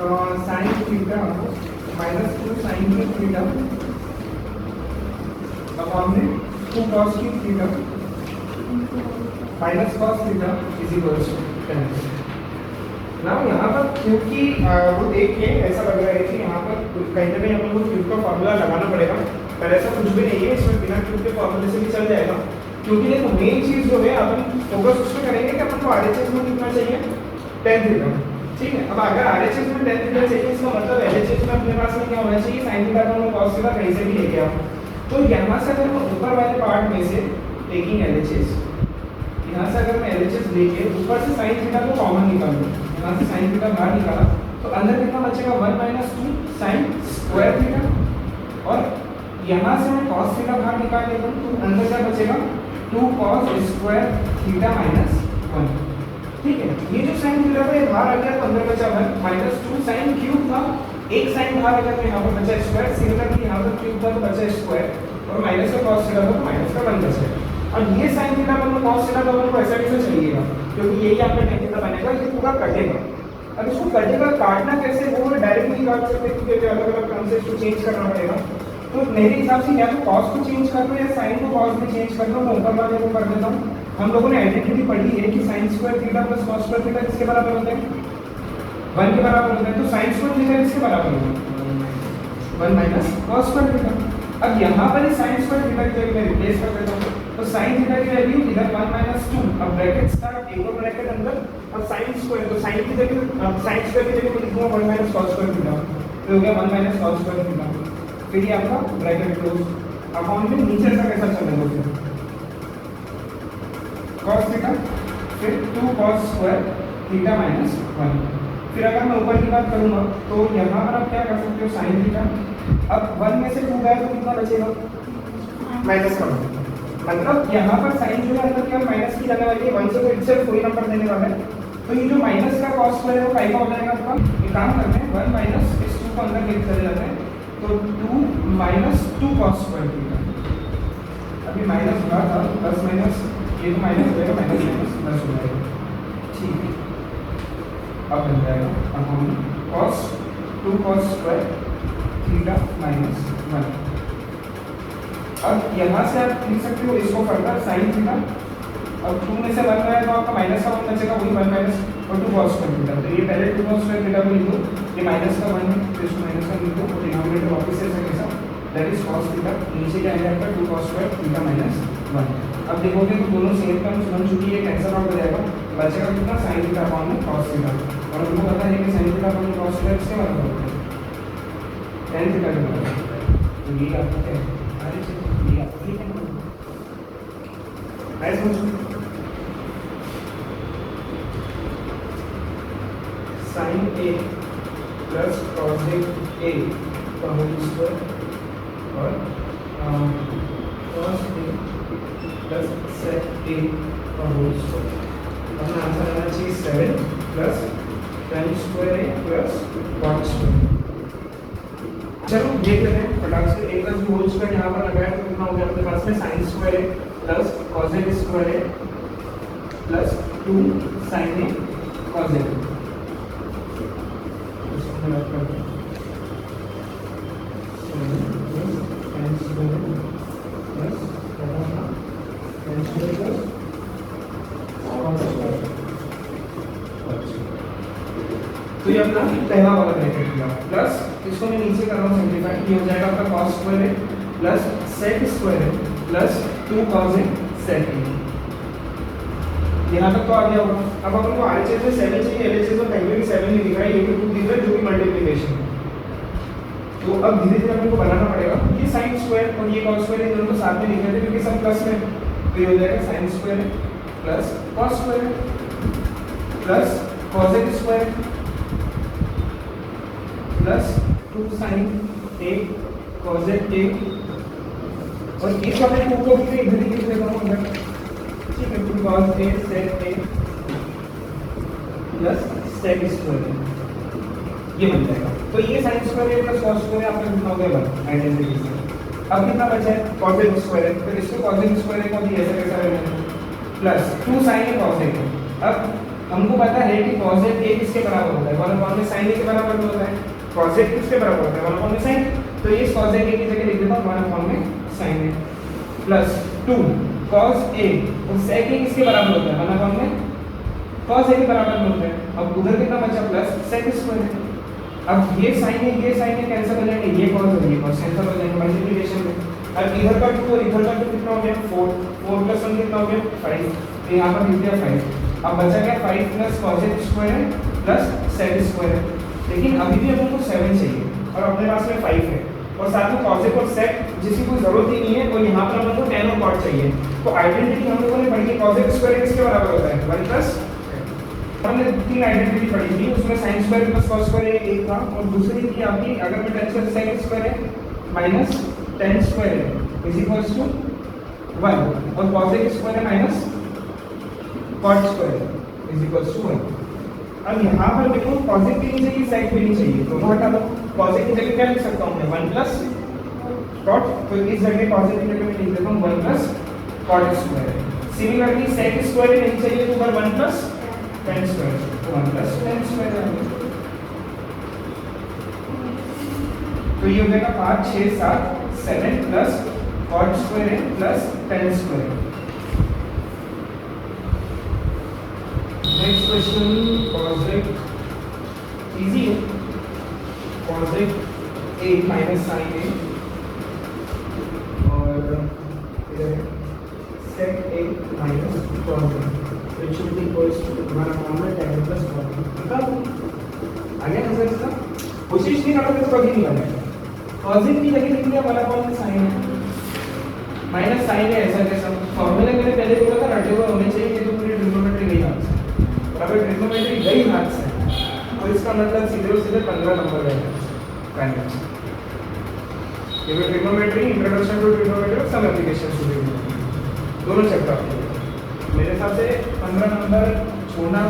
Sign theta minus 2 sine की theta upon में 2 cos की theta minus cos theta is equals to 10। ना यहाँ पर क्योंकि वो देख के ऐसा लग रहा है कि यहाँ पर कहीं ना कहीं अपन को क्यूब का फॉर्मूला लगाना पड़ेगा, पर ऐसा कुछ भी नहीं है, इसमें बिना क्यूब के फॉर्मूले से भी चल जाएगा। क्योंकि देखो मेन चीज़ जो है अपन फोकस उसमें करेंगे कि अपन को RHS में कितना चाहिए 10 थीटा, ठीक है। अब अगर RHS में 10 थीटा चाहिए इसका मतलब LHS में अपने पास में क्या होना चाहिए, sin थीटा का cos थीटा कहीं से भी लेके आओ। तो यहाँ से अगर मैं ऊपर वाले पार्ट में से टेकिंग LHS, यहाँ से अगर मैं LHS लेके ऊपर से sin थीटा को कॉमन निकाल दूँ, यहाँ से sin थीटा बाहर निकाला तो अंदर कितना बचेगा 1 - 2 sin स्क्वायर थीटा, और यहाँ से मैं cos थीटा बाहर निकाल लेता हूँ तो अंदर क्या बचेगा 2 cos स्क्वायर थीटा माइनस 1, ठीक है। ये जो sin थीटा था ये बाहर आ गया तो अंदर बचा 1 माइनस 2 sin क्यूब था, एक sin बाहर आ गया तो यहाँ पर बचा स्क्वायर, सिमिलर कि यहाँ पर क्यूब था तो बचा स्क्वायर, और माइनस का cos थीटा था तो माइनस का 1 बचा। और ये sin थीटा पर cos थीटा का को ऐसा कैसे चलिएगा, क्योंकि यही आपका tan थीटा बनेगा, ये पूरा कटेगा। अब इसको कटेगा, काटना कैसे वो डायरेक्टली काट सकते हैं क्योंकि अलग अलग टर्म से इसको चेंज करना पड़ेगा। तो मेरे हिसाब से या तो cos को चेंज कर दो या sin को cos में चेंज कर दो, मैं ऊपर वाले को कर देता हूँ। हम लोगों ने आइडेंटिटी पढ़ी है कि sin square theta plus cos square theta किसके बराबर होता है 1 के बराबर होता है, तो sin स्क्वायर थीटा किसके बराबर होगा 1 माइनस cos स्क्वायर थीटा। अब यहाँ पर ही sin स्क्वायर थीटा की जगह मैं रिप्लेस कर देता हूँ, तो sin थीटा की वैल्यू इधर 1 - 2, अब ब्रैकेट स्टार्ट एक और ब्रैकेट अंदर, अब sin स्क्वायर, तो sin की जगह sin स्क्वायर की जगह मैं लिखूंगा 1 माइनस cos स्क्वायर थीटा, तो हो गया 1 माइनस cos स्क्वायर थीटा, फिर ये आपका ब्रैकेट क्लोज, अकाउंट में नीचे का कैसा चलेगा फिर cos थीटा, फिर 2 cos स्क्वायर थीटा माइनस 1। फिर अगर मैं ऊपर की बात करूंगा तो यहाँ पर आप क्या कर सकते हो sin थीटा, अब 1 में से 2 गया तो कितना बचेगा माइनस का, मतलब यहाँ पर sin जो है अंदर केवल माइनस की जाने वाली है, 1 से तो इटसेल्फ कोई नंबर देने वाला है, तो ये जो माइनस का cos स्क्वायर है वो काय का हो जाएगा आपका, ये काम करते हैं 1 माइनस इस 2 को अंदर लेके चले जाते हैं, तो 2 माइनस 2 cos स्क्वायर थीटा, अभी माइनस हुआ था प्लस माइनस, ये तो माइनस हो जाएगा, माइनस माइनस प्लस हो जाएगा, ठीक है। अब बन जाएगा upon cos 2 cos square theta minus 1। अब यहाँ से आप लिख सकते हो इसको फर्दर sin थीटा, अब 2 में से 1 गया तो आपका माइनस का 1 बचेगा, वही 1 माइनस और 2 cos स्क्वायर थीटा, तो ये पहले 2 cos स्क्वायर थीटा को लिख दो, ये माइनस का 1 है तो इसको माइनस का लिख दो, और डिनोमिनेटर वापस से ऐसा कैसा दैट इज cos थीटा, नीचे क्या है आपका 2 cos स्क्वायर थीटा माइनस 1। अब देखोगे तो दोनों सेम टर्म्स बन चुकी है, कैंसिल आउट हो जाएगा, बचेगा कितना sin थीटा अपॉन में cos थीटा, और हमको पता है कि sin थीटा अपॉन में cos थीटा किसके बराबर होता है tan थीटा के बराबर, तो ये आपका क्या है ये आपका ठीक है ऐसे sin a plus cos a का होल स्क्वायर और cos a plus sec a का होल स्क्वायर, अपना आंसर आना चाहिए 7 plus tan square a plus cot square. चलो देख लेते हैं फटाक से, एक प्लस होल स्क्वायर यहाँ पर लगाया तो कितना हो गया अपने पास में sin square a plus cos a square a plus 2 sin a cos a, तो ये अपना पहला वाला ब्रैकेट हुआ, प्लस इसको मैं नीचे कर रहा हूँ सिंप्लीफाई, ये हो जाएगा आपका cos स्क्वायर है प्लस sec स्क्वायर है प्लस 2 cos है sec है, यहाँ तक तो आ गया होगा। अब अपन को RHS में 7 चाहिए, LHS में पहले भी 7 नहीं दिख रहा है, ये भी 2 दिख रहा है जो कि मल्टीप्लिकेशन है, तो अब धीरे धीरे अपन को बनाना पड़ेगा, ये sin स्क्वायर और ये cos स्क्वायर दोनों को साथ में लिख रहे थे क्योंकि सब प्लस में, तो ये हो जाएगा sin square plus cos square plus cos square plus 2 sin a cos a, और इस वाले को भी इधर ही लिख देता हूँ अंदर, ठीक है, 2 cos a sec a plus sec square, ये बन जाएगा। तो ये sin square plus cos square आपका कितना हो गया आइडेंटिटी से। अब कितना बचा है cos a स्क्वायर, फिर इसको cos a स्क्वायर को भी ऐसा कैसा रहना है plus 2 sin a cos a, अब हमको पता है कि cos a किसके बराबर होता है, 1/में sin a के बराबर होता है। cos a किसके बराबर होता है, 1/में sin, तो ये cos a की जगह लिख देता हूँ 1/में sin a plus 2 cos a, और sec a किसके बराबर होता है, 1/में cos a के बराबर होता है। अब उधर कितना बचा, प्लस sec स्क्वायर है। अब ये sin a कैंसिल हो जाएंगे, ये cos और ये cos कैंसिल हो जाएंगे मल्टीप्लिकेशन में। अब इधर का 2 और इधर का 2 कितना हो गया, 4 4 प्लस 1 कितना हो गया, 5, तो यहाँ पर लिख दिया 5। अब बचा क्या, 5 प्लस cos a स्क्वायर है प्लस sec स्क्वायर है, लेकिन अभी भी अपन को 7 चाहिए और अपने पास में 5 है, और साथ में cos a और sec जिसकी कोई जरूरत ही नहीं है, और यहाँ पर अपन को tan और cot चाहिए। तो आइडेंटिटी हम लोगों ने पढ़ी है, cos a स्क्वायर किसके बराबर होता है, 1 प्लस, हमने 3 आइडेंटिटी पढ़ी थी, उसमें sin square plus cos square एक था, और दूसरी थी आपकी अगर मैं tan स्क्वायर sec स्क्वायर है माइनस tan स्क्वायर है इज इक्वल्स टू 1, और cos a स्क्वायर है minus cot square is equals to 1। अब यहाँ पर देखो cos a भी नहीं चाहिए, sec भी नहीं चाहिए, दोनों हटा दो। cos a की जगह क्या लिख सकता हूँ मैं, 1 प्लस cot, तो इस जगह cos a की जगह मैं लिख देता हूँ 1 plus cot square. Similarly sec square नहीं चाहिए तो ऊपर 1 प्लस tan स्क्वायर, तो 1 प्लस tan स्क्वायर आ गया। तो ये हो जाएगा 5 6 7 7 प्लस cot स्क्वायर है plus tan square. Next question cos a, easy है, cos a minus sin a, और इधर sec a minus cos a, तो it should be equals to 1/tan plus cot। निकाल आ गया आंसर इसका, कोशिश नहीं करोगे तो कभी नहीं बनेगा। cos a की जगह लिख दिया 1/sin a minus sin a, ऐसा कैसा, फॉर्मूला मैंने पहले बोला था रटे हुए होने चाहिए, ये तो पूरी ट्रिग्नोमेट्री गई हाथ से, अगर ट्रिग्नोमेट्री गई हाथ से तो इसका मतलब सीधे और सीधे 15 नंबर रहेगा फाइनल। ये भी ट्रिग्नोमेट्री, इंट्रोडक्शन टू ट्रिग्नोमेट्री और सम एप्लीकेशन से दोनों चैप्टर आपके मेरे हिसाब से 15 नंबर छोड़ना।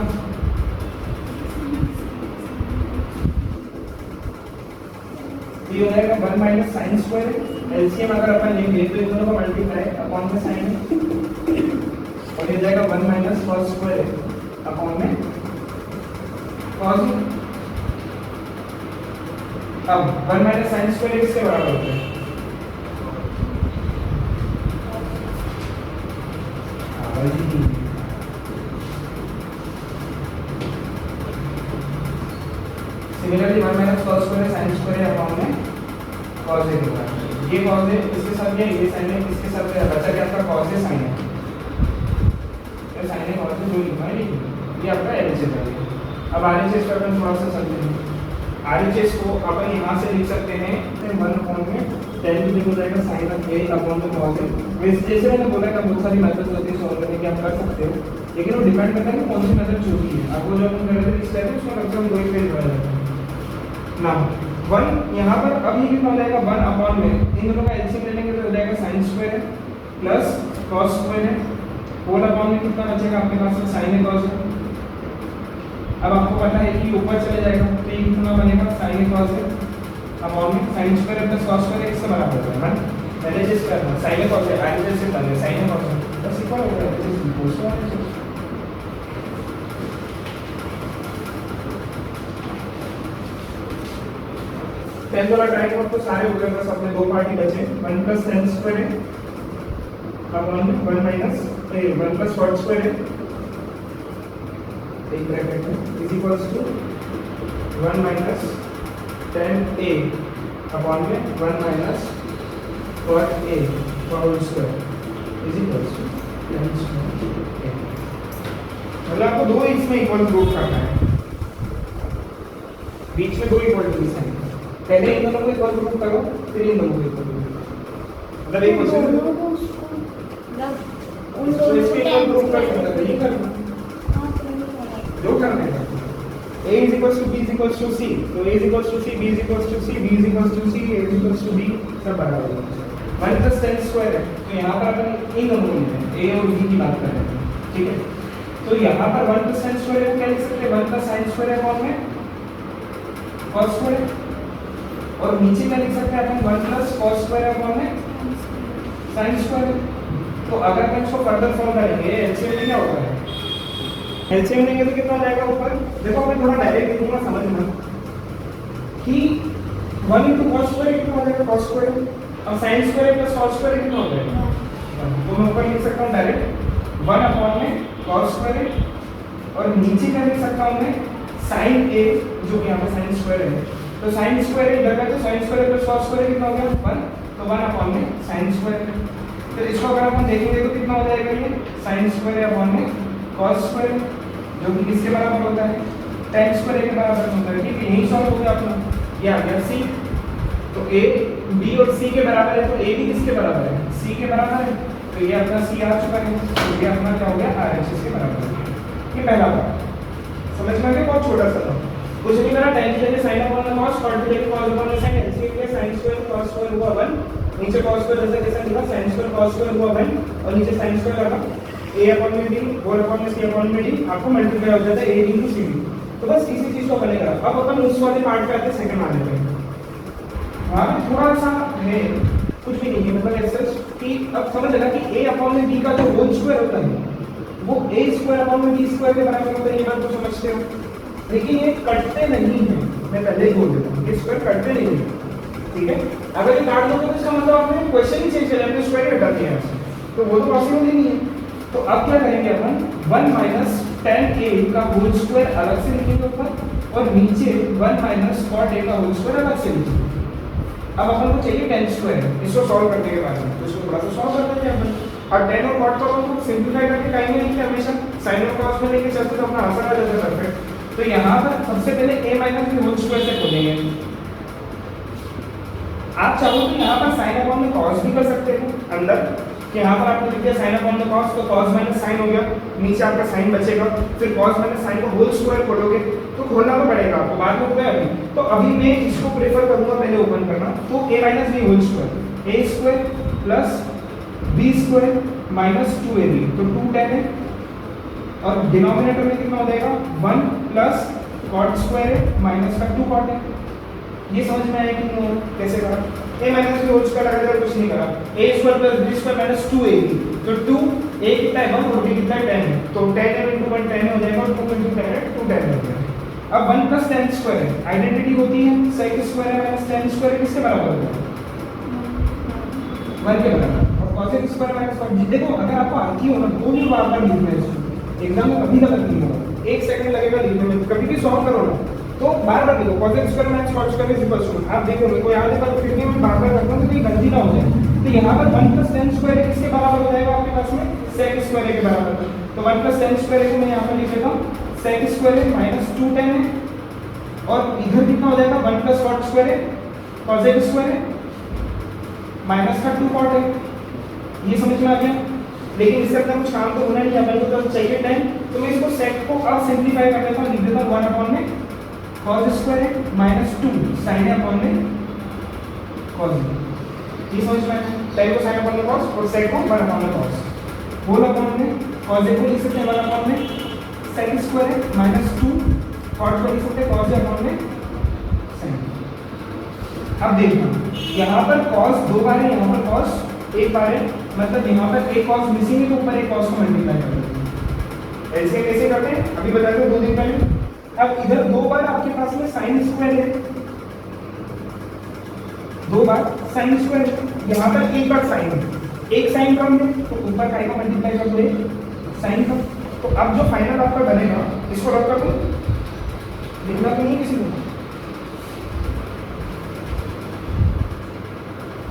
ये हो जाएगा 1 माइनस साइन स्क्वायर, एलसीएम अगर अपन लेंगे तो इन दोनों का मल्टीप्लाई अपॉन में साइन है, और ये जाएगा 1 माइनस cos स्क्वायर अपॉन में cos। अब 1 माइनस साइन स्क्वायर किसके बराबर होता है, similarly 1 minus cos square sine square upon में cos a के बराबर। ये cos a इसके साथ क्या, ये sin है, इसके साथ क्या बचा, क्या आपका cos a sin है, तो sin है cos a जो लिखा है ये आपका LHS है। अब RHS का अपन थोड़ा सा समझते हैं। RHS को अपन यहाँ से लिख सकते हैं 1 अपॉन में tan भी हो जाएगा sin of a अपॉन में cos a। वैसे जैसे मैंने बोला था बहुत सारी मेथड्स होती है सॉल्व करने की, आप कर सकते हो, लेकिन वो डिपेंड करता है कि कौन सी मेथड चूज की है। आपको जो अपन कर रहे थे इस टाइप उसका मैक्सिमम 2 ही पेज बना जाता है ना। 1 यहाँ पर अब ये कितना हो जाएगा, 1 अपॉन में इन दोनों का एलसीएम ले लेंगे तो हो जाएगा sin स्क्वायर है प्लस cos स्क्वायर है, होल अपॉन में कितना बचेगा आपके पास में sin है cos है। अब आपको पता है कि ऊपर चले जाएगा तो ये कितना बनेगा sin है cos है अपॉन में sin square plus cos square किससे बराबर होगा, LHS करना sin है cos है, RHS से करना sin है cos है, बस इक्वल हो जाएगा। टेन वाला ट्राइंगल तो सारे हो गए, बस अपने दो पार्ट ही बचे, 1 प्लस tan स्क्वायर है अपॉन में 1 माइनस 1 प्लस cot स्क्वायर है एक ब्रैकेट में is equals to 1 minus tan a upon में 1 minus cot a whole square is equals to tan square a। मतलब आपको दो इसमें इक्वल प्रूफ करना है, बीच में दो इक्वलिटीज हैं, पहले इन दोनों को इक्वल प्रूफ करो फिर इन दोनों को इक्वल प्रूफ, मतलब एक क्वेश्चन तो इसके इक्वल प्रूफ कर सकते हैं, ये करना जो करना है। a is equals to b is equals to c, तो a is equals to c, b is equals to c, b is equals to c, a is equals to b सब बराबर है। 1 प्लस tan स्क्वायर है, तो यहाँ पर अपन इन दोनों को लेते हैं a और b की बात कर रहे हैं, ठीक है। तो यहाँ पर 1 प्लस tan स्क्वायर को क्या लिख सकते हैं, 1 प्लस sin स्क्वायर अपॉन में cos स्क्वायर, और नीचे क्या लिख सकते हैं अपन 1 प्लस cos स्क्वायर अपॉन में sin स्क्वायर। तो अगर हम इसको फर्दर फॉर्म करेंगे एलसीएम में क्या होता है एलसीएम लेंगे तो कितना हो जाएगा ऊपर, देखो मैं थोड़ा डायरेक्ट लिखूंगा समझना कि 1 into cos स्क्वायर कितना हो जाएगा cos स्क्वायर, और sin square plus cos square कितना हो जाएगा, तो मैं ऊपर लिख सकता हूँ डायरेक्ट 1 अपॉन में cos स्क्वायर, और नीचे क्या लिख सकता हूँ मैं sin a जो कि यहाँ पे sin स्क्वायर है, तो sin स्क्वायर इधर का, तो sin square plus cos square कितना हो गया 1, तो 1 अपॉन में sin स्क्वायर। तो इसको अगर अपन देखेंगे तो कितना हो जाएगा ये sin स्क्वायर अपॉन में cos स्क्वायर, जो कि किसके बराबर होता है tan स्क्वायर के बराबर होता है। ठीक है, यही सॉल्व हो गया अपना, ये आ गया c, तो a b और c के बराबर है, तो a भी किसके बराबर है c के बराबर है, तो ये अपना c आ चुका है, तो ये अपना क्या हो गया RHS के बराबर है। ये पहला पार्ट समझ में आ गया, बहुत छोटा सा था, कुछ नहीं करा, tan की जगह sin अपॉन cos, cot की जगह cos अपॉन sin, LCM के sin स्क्वायर cos स्क्वायर हुआ 1, नीचे cos स्क्वायर जैसा कैसा लिखा sin स्क्वायर cos स्क्वायर हुआ 1, और नीचे sin स्क्वायर लगा a अपॉन में b होल अपॉन में c अपॉन में d, आपको मल्टीप्लाई हो जाता है a into c d। तो बस इसी चीज को अपने करा। अब अपन उस वाले पार्ट पे आते हैं, सेकंड वाले पे। वहां पे थोड़ा सा है, कुछ भी नहीं है, मतलब ऐसा कि अब समझ लगा कि a अपॉन में b का जो होल स्क्वायर होता है वो a स्क्वायर अपॉन में b स्क्वायर के बराबर होता है, ये बात तो समझते हो, लेकिन ये कटते नहीं है, मैं पहले ही बोल देता हूं ये स्क्वायर कटते नहीं है। ठीक है, अगर ये काट दो तो इसका मतलब आपने क्वेश्चन ही चेंज कर लिया, स्क्वायर हटा दिया है, तो वो तो पॉसिबल ही नहीं है। तो अब क्या करेंगे अपन 1 माइनस tan a का होल स्क्वायर अलग से लिखेंगे ऊपर, और नीचे 1 माइनस cot a का होल स्क्वायर अलग से लिखेंगे। अब अपन को चाहिए tan स्क्वायर, इसको सॉल्व करने के बाद तो इसको थोड़ा सा सॉल्व कर देते हैं अपन, और tan और cot को अपन सिंपलीफाई करके टाइम में लिखते हमेशा, sin और cos में लेके चलते तो अपना आंसर आ जाता है परफेक्ट। तो यहाँ पर सबसे पहले a minus b whole square से खोलेंगे। आप चाहो तो यहाँ पर sin अपॉन में cos भी कर सकते हैं अंदर, कि यहाँ पर आपने लिख दिया sin अपॉन में cos, तो cos माइनस sin हो गया, नीचे आपका sin बचेगा, फिर cos माइनस sin को होल स्क्वायर खोलोगे तो खोलना तो पड़ेगा आपको, बाद में होगा अभी, तो अभी मैं इसको प्रेफर करूंगा पहले ओपन करना, तो a minus b whole square, a square plus b square minus 2ab, तो 2 tan है, और डिनोमिनेटर में कितना हो जाएगा 1 प्लस cot स्क्वायर माइनस का 2 cot है। ये समझ में आया कि नहीं, कैसे करा, a minus b whole square लगा दिया, कुछ नहीं करा, a square plus b square minus 2ab, तो 2 a कितना है 1 और b कितना है 10 है, तो 10 into 1 10 हो जाएगा, और 2 into 10 है 2 10 हो जाएगा। अब 1 प्लस tan स्क्वायर है, आइडेंटिटी होती है sec square minus tan square किसके बराबर होता है 1 के बराबर, और cosec स्क्वायर माइनस cot, देखो अगर आपको आती हो ना तो भी बार-बार लिखना है इसको, एग्जाम में कभी गलत नहीं होगा, 1 सेकंड लगेगा लिखने में, कभी भी सॉल्व करो ना तो बार-बार लिखो cosec square minus cot square is equal to, आप देखो मेरे को याद है पर फिर भी मैं बार-बार करता हूं तो कहीं गलती ना हो जाए। तो यहाँ पर 1 प्लस tan स्क्वायर किसके बराबर हो जाएगा आपके पास में sec स्क्वायर के बराबर, तो 1 प्लस tan स्क्वायर को मैं यहाँ पर लिख लेता हूँ sec स्क्वायर माइनस 2 tan है, और इधर कितना हो जाएगा 1 plus cot square cosec square minus का 2 cot है। ये समझ में आ गया, लेकिन इससे अपना कुछ काम तो होना नहीं, अपन को तो चाहिए टाइम, तो मैं इसको सेक को अब सिंपलीफाई कर लेता हूँ, लिख देता हूँ 1 अपॉन में cos square minus 2 sin upon में cos। ये समझ में आया, टाइम को sin अपॉन में cos और सेक को 1 अपॉन में cos, होल अपॉन में cos को लिख सकते हैं 1 अपॉन में sec स्क्वायर माइनस 2 cot को लिख सकते हैं cos अपॉन में sin। अब देखना यहाँ पर cos 2 बार है, यहाँ पर cos 1 बार है, मतलब यहाँ पर एक cos मिसिंग है तो ऊपर एक cos को मल्टीप्लाई कर देते हैं। ऐसे कैसे करते हैं अभी बता दो 2 दिन पहले। अब इधर 2 बार आपके पास में sin स्क्वायर है, 2 बार sin स्क्वायर है, यहाँ पर 1 बार sin है, एक sin कम है तो ऊपर का को मल्टीप्लाई कर दो sin का। तो अब जो फाइनल आपका बनेगा इसको रख कर दो, लिखना तो नहीं किसी को।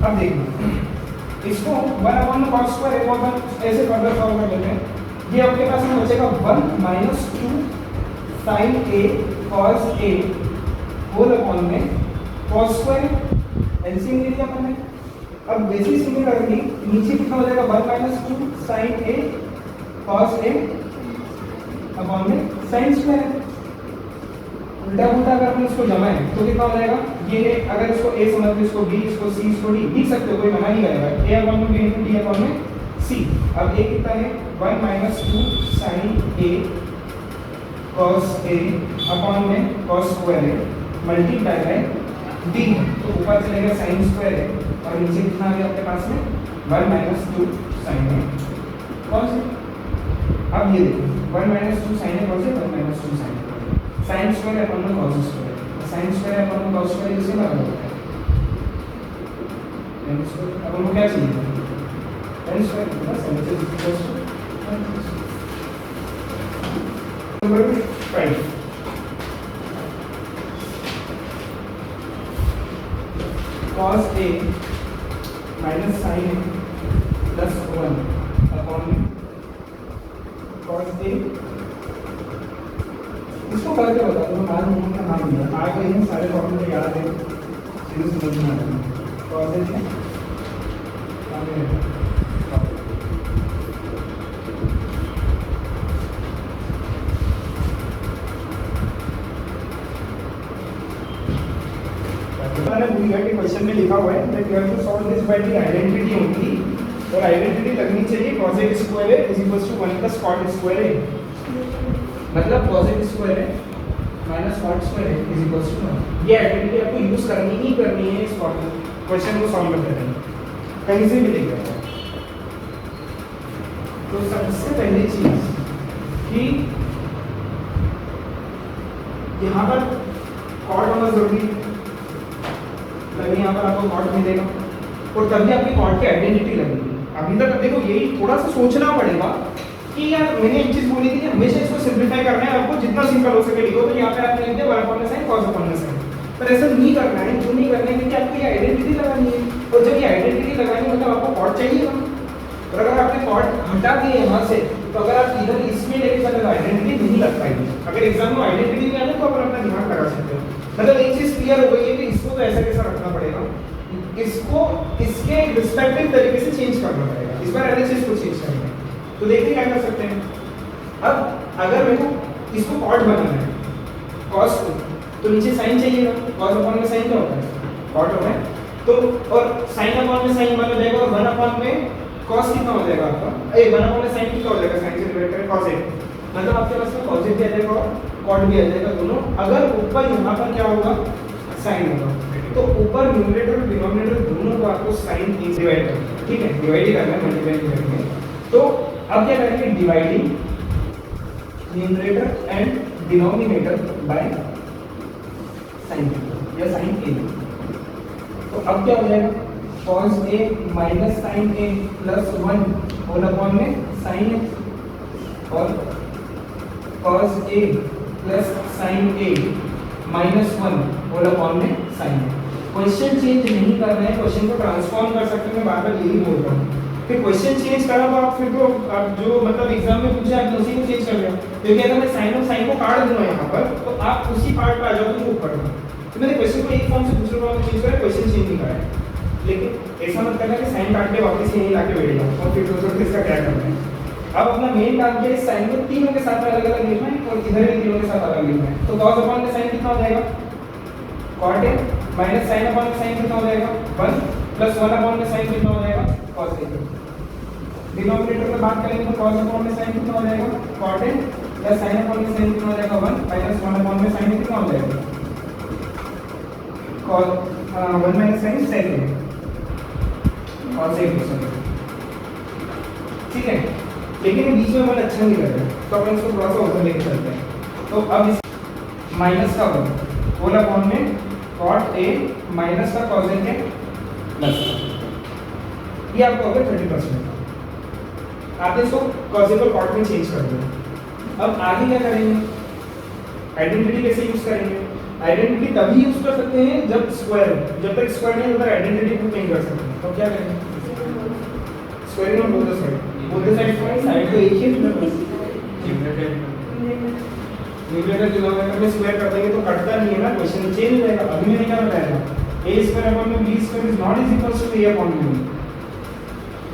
अब देखना इसको 1 अपॉन में cos स्क्वायर एक और ऐसे फर्दर सॉल्व कर लेते हैं। ये आपके पास में बचेगा 1 minus 2 sin a cos a whole upon में cos स्क्वायर एलसीएम ले लिया अपन ने। अब बेसिस सिंपल करेंगे, नीचे कितना हो जाएगा 1 minus 2 sin a cos a upon में sin स्क्वायर। उल्टा उल्टा अगर हम इसको जमाएं तो कितना हो जाएगा, ये है अगर इसको a समझ लो, इसको b, इसको c, इसको d लिख सकते हो, कोई मना नहीं करेगा, a अपॉन में b into d अपॉन में c। अब a कितना है 1 minus 2 sin a cos a upon में cos स्क्वायर है मल्टीप्लाई बाय d, तो ऊपर चलेगा sin स्क्वायर है और नीचे कितना आ गया आपके पास में 1 minus 2 sin a cos a। अब ये देखो 1 माइनस 2 साइन है कॉस है 1 माइनस 2 साइन है साइन स्क्वायर है अपन में कॉस स्क्वायर साइन स्क्वायर है अपन में कॉस स्क्वायर इससे बराबर होता है tan स्क्वायर अब हमको क्या चाहिए tan square plus n is equal to number 5 cos a minus sin a plus 1 upon cos a इसको करके बता दो बाद में उनका नाम दिया आगे इन सारे फॉर्मूले याद है सीधे समझ में आ जाएगा cos a है आगे मैंने भूल गया कि क्वेश्चन में लिखा हुआ है that you have to solve this by the identity only और आइडेंटिटी लगनी चाहिए cos a स्क्वायर है is equals to 1 plus cot square है मतलब cos a स्क्वायर है माइनस cot स्क्वायर है इज इक्वल्स टू 1 ये आइडेंटिटी आपको यूज करनी ही करनी है इस क्वेश्चन को सॉल्व करते टाइम कहीं से भी लिख सकते तो सबसे पहली चीज कि यहाँ पर cot होना जरूरी है तभी यहाँ पर आपको कॉट मिलेगा और तभी आपकी कॉट की आइडेंटिटी लगेगी अभी तक देखो यही थोड़ा सा सोचना पड़ेगा कि यार मैंने एक चीज बोली थी कि हमेशा इसको सिंपलीफाई करना है आपको जितना सिंपल हो सके लिखो तो यहाँ पे आपने लिख दिया 1 upon sin cos upon sin पर ऐसा नहीं करना है क्यों नहीं करना है क्योंकि आपको ये आइडेंटिटी लगानी है और जब ये आइडेंटिटी लगानी है मतलब आपको कॉट चाहिए ना और अगर आपने कॉट हटा दिए यहाँ से तो अगर आप इधर इसमें लेके चले तो आइडेंटिटी नहीं लग पाएगी अगर एग्जाम में आइडेंटिटी नहीं आने तो आप अपना दिमाग लगा सकते हो मतलब एक चीज क्लियर हो गई है कि इसको तो ऐसा कैसा रखना पड़ेगा इसको इसके रिस्पेक्टिव तरीके से चेंज करना पड़ेगा इस बार अलग चीज को चेंज करेंगे तो देखिए क्या कर सकते हैं अब अगर मेरे को इसको कॉट बनाना है cos को तो नीचे साइन चाहिए cos अपॉन में साइन क्या होता है कॉट होता है तो और sin अपॉन में साइन बन जाएगा और 1 अपॉन में cos कितना हो जाएगा आपका 1 अपॉन में sin कितना हो जाएगा sin से डिवाइड करें cos मतलब आपके पास में cos भी आ जाएगा और cot भी आ जाएगा दोनों अगर ऊपर यहाँ पर क्या होगा sin होगा तो ऊपर न्यूमरेटर और डिनोमिनेटर दोनों को आपको sin से डिवाइड करना है ठीक है डिवाइड ही करना है मल्टीप्लाई नहीं करेंगे तो अब क्या करेंगे dividing numerator and denominator by sin या sin a तो अब क्या हो जाएगा cos a minus sin a plus 1 whole upon में sin a और cos a plus sin a minus 1 whole upon में sin a क्वेश्चन चेंज नहीं कर रहे हैं क्वेश्चन को ट्रांसफॉर्म कर सकते हैं मैं बार बार यही बोल रहा हूँ फिर क्वेश्चन चेंज करा तो आप फिर तो आप जो मतलब एग्जाम में पूछे आप उसी को चेंज कर रहे हो क्योंकि अगर मैं साइन और साइन को काट दूंगा यहाँ पर तो आप उसी पार्ट पे आ जाओगे जो ऊपर तो मैंने क्वेश्चन को एक फॉर्म से दूसरे फॉर्म में चेंज करा क्वेश्चन चेंज नहीं करा है लेकिन ऐसा मत करना कि साइन काट के वापस यहीं लाके बैठ जाओ और फिर सोचो इसका क्या करना है अब अपना मेन काम क्या है इस साइन को तीनों के साथ अलग अलग लिखना है और इधर भी तीनों के साथ अलग लिखना है तो cos अपॉन में साइन कितना हो जाएगा cot a minus sin upon में साइन कितना हो जाएगा 1 प्लस 1 अपॉन में साइन कितना हो जाएगा cos a डिनोमिनेटर में बात करेंगे तो cos अपॉन में sin कितना हो जाएगा cot a plus sin upon में sin कितना हो जाएगा 1 माइनस 1 अपॉन में sin कितना हो जाएगा cos 1 minus sin sec a cos a ठीक है लेकिन बीच में मन अच्छा नहीं लग रहा तो अपन इसको थोड़ा सा ऊपर लेके चलते हैं तो अब इस माइनस का होल अपॉन में cot a माइनस का cos a के प्लस ये आपको हो गया 30% आपने इसको cos a को cot में चेंज कर दिया अब आगे क्या करेंगे आइडेंटिटी कैसे यूज करेंगे आइडेंटिटी तभी यूज कर सकते हैं जब स्क्वायर हो जब तक स्क्वायर नहीं होता आइडेंटिटी को नहीं कर सकते तो क्या करेंगे square in both the side side तो एक ही न्यूमरेटर डिनोमिनेटर में स्क्वायर कर देंगे तो कटता नहीं है ना क्वेश्चन चेंज हो जाएगा अभी मैंने क्या बताया था a स्क्वायर अपॉन में b square is not is equals to a upon b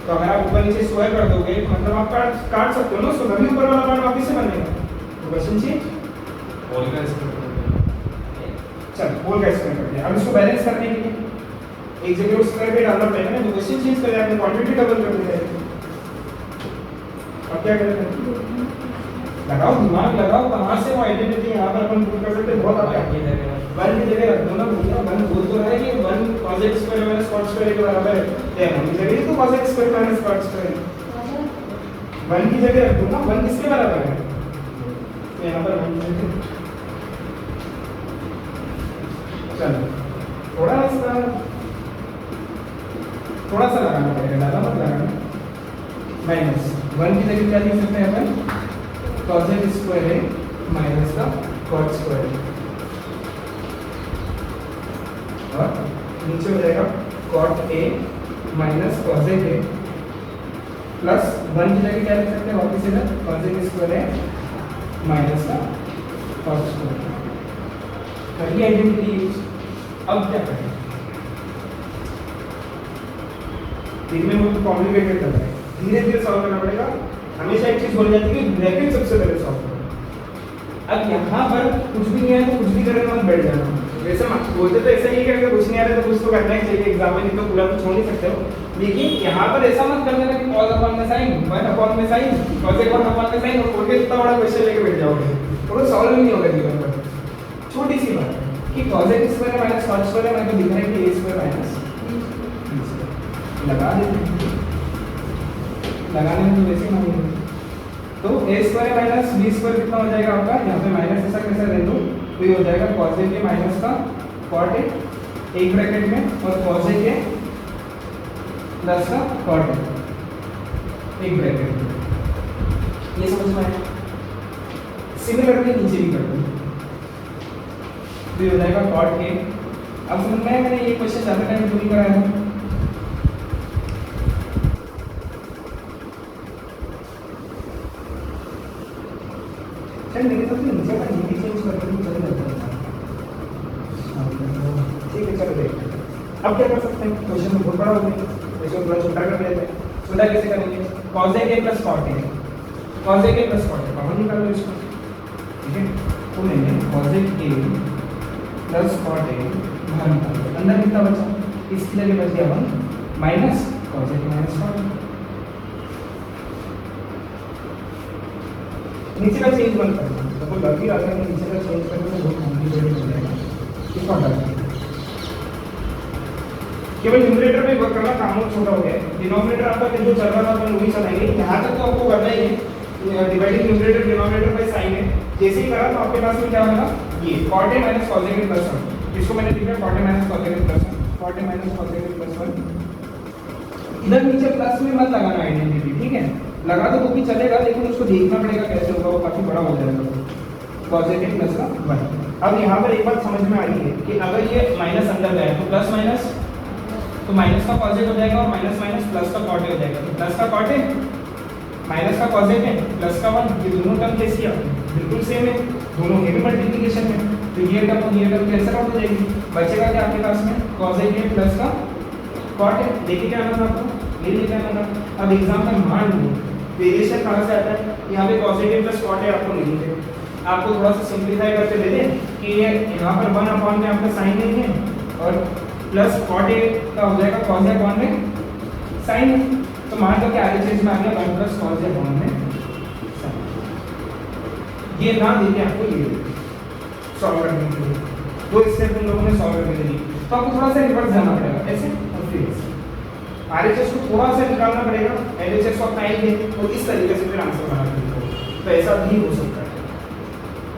तो अगर आप ऊपर नीचे स्क्वायर कर दोगे तो मतलब आप काट सकते हो ना सो तभी ऊपर वाला पार्ट वापस से बनेगा तो क्वेश्चन चेंज होल का स्क्वायर चल होल का स्क्वायर कर दिया अब इसको बैलेंस करने के लिए एक जगह स्क्वायर पे डालना पड़ेगा ना तो क्वेश्चन चेंज कर दिया आपने क्वांटिटी डबल कर दिया अब क्या करें लगाओ दिमाग लगाओ कहाँ से वो आइडेंटिटी यहाँ पर अपन प्रूव कर सकते हैं बहुत आता है वन की जगह रख दो ना भैया वन बोल तो रहा है कि one cos x square minus cot square के बराबर है तो हम जगह तो cos x square minus cot square 1 की जगह रख दूंगा, 1 किसके बराबर है, तो यहाँ पर 1 की जगह, चलो थोड़ा सा लगाना पड़ेगा, ज़्यादा मत लगाना। माइनस 1 की जगह क्या लिख सकते हैं अपन, cosec स्क्वायर है माइनस का cot स्क्वायर, और नीचे हो जाएगा cot a minus cosec a plus 1 की जगह क्या लिख सकते हैं वापस इधर, cosec स्क्वायर है माइनस का cot स्क्वायर। पहली आइडेंटिटी यूज। अब क्या करें, देखने में तो कॉम्प्लिकेटेड लग रहा है, धीरे धीरे सॉल्व करना पड़ेगा। हमेशा एक चीज बोली जाती है कि ब्रैकेट सबसे पहले सॉल्व करो। अब यहाँ पर कुछ भी नहीं है तो कुछ भी करने मत बैठ जाना। वैसे बोलते तो ऐसा ही है कि अगर कुछ नहीं आ रहा तो कुछ तो करना ही चाहिए, एग्जाम में नहीं तो पूरा तो छोड़ नहीं सकते हो। लेकिन यहाँ पर ऐसा मत कर देना कि cos अपॉन में sin, 1 अपॉन में sin, cosec 1 अपॉन में sin और खोल के इतना बड़ा क्वेश्चन लेके बैठ जाओगे तो सॉल्व नहीं होगा जीवन पर। छोटी सी बात है कि cosec square minus cot square है, मैंने लिखा है कि a स्क्वायर माइनस लगा देते हैं, लगाने में तो वैसे नहीं है। तो a square minus b square कितना हो जाएगा आपका, यहाँ पे माइनस ऐसा कैसे रह दो तो ये हो जाएगा cosec a माइनस का cot a एक ब्रैकेट में, और cosec a प्लस का cot a एक ब्रैकेट में। ये समझ में आया? सिमिलरली नीचे भी कर दो तो ये हो जाएगा cot a। अब समझ में आया, मैंने ये क्वेश्चन ज़्यादा टाइम नहीं कराया था। मेरे साथ नीचे का नीचे चेंज करके भी चले जाता है। ठीक है, चलो देखते हैं अब क्या कर सकते हैं। क्वेश्चन में बहुत बड़ा हो गया, इसको थोड़ा छोटा कर लेते हैं। छोटा कैसे करेंगे, cosec a plus cot a, cosec a plus cot a common निकाल लो इसको, ठीक है। तो मैंने cosec a plus cot a बाहर निकाल लो, अंदर कितना बचा, इसकी जगह बच गया 1 minus cosec a minus cot a। नीचे का चेंज मत करना, तो लगी आता है नीचे का चेंज करने में बहुत कॉम्प्लिकेटेड हो जाएगा। इसको हटा दें, केवल न्यूमरेटर में वर्क करना, काम छोटा हो गया। डिनोमिनेटर आपका जो चल रहा था अपन वही चलाएंगे, यहाँ तक तो आपको करना ही है। Dividing numerator denominator by sine है, जैसे ही करा तो आपके पास में क्या होगा, ये cot a minus cosec a plus 1, इसको मैंने लिखा cot a minus cosec a plus 1, cot a minus cosec a plus 1। इधर नीचे प्लस में मत लगाना आइडेंटिटी, ठीक है, लगा तो वो भी चलेगा लेकिन उसको देखना पड़ेगा कैसे होगा, वो काफी बड़ा हो जाएगा। cosec a plus 1। अब यहाँ पर एक बात समझ में आई है कि अगर ये माइनस अंदर गया तो प्लस माइनस, तो माइनस का cosec हो जाएगा और माइनस माइनस प्लस का cot a हो जाएगा। तो प्लस का cot a माइनस का cosec a प्लस का 1, ये दोनों टर्म कैसी है, बिल्कुल सेम है, दोनों के भी मल्टीप्लिकेशन में। तो ये टर्म कैसे काउंट हो जाएगी, बचेगा क्या आपके पास में, cosec a प्लस का cot a। लेके क्या आना था आपको, ये लेके आना था। अब एग्जाम में मान लो वेरिएशन कहाँ से आता है, यहाँ पे cosec a plus cot a आपको नहीं है, आपको थोड़ा सा सिंप्लीफाई करके दे दें कि ये यहाँ पर 1 अपॉन में आपका साइन नहीं है और प्लस cot a का हो जाएगा cos a अपॉन में साइन है। तो मान लो कि आगे चीज में आ गया 1 प्लस cos a अपॉन में साइन। ये ना देके आपको ये सॉल्व करने के लिए दो स्टेप उन लोगों ने सॉल्व करने के लिए, तो आपको थोड़ा सा रिवर्स जाना पड़ेगा, ऐसे और फिर ऐसे। RHS को थोड़ा सा निकालना पड़ेगा, LHS को अपना ही है, और इस तरीके से फिर आंसर बनाना पड़ेगा। तो ऐसा भी हो सकता है।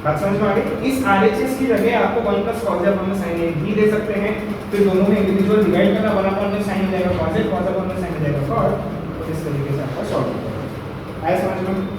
बात समझ में आ गई। इस RHS की जगह आपको 1 प्लस cos a अपॉन में sin a भी दे सकते हैं, फिर दोनों में इंडिविजुअल डिवाइड करना, 1 अपॉन में sin हो जाएगा cos a, cos अपॉन में sin हो जाएगा cot, तो इस तरीके से आपका सॉल्व होगा। आया समझ में?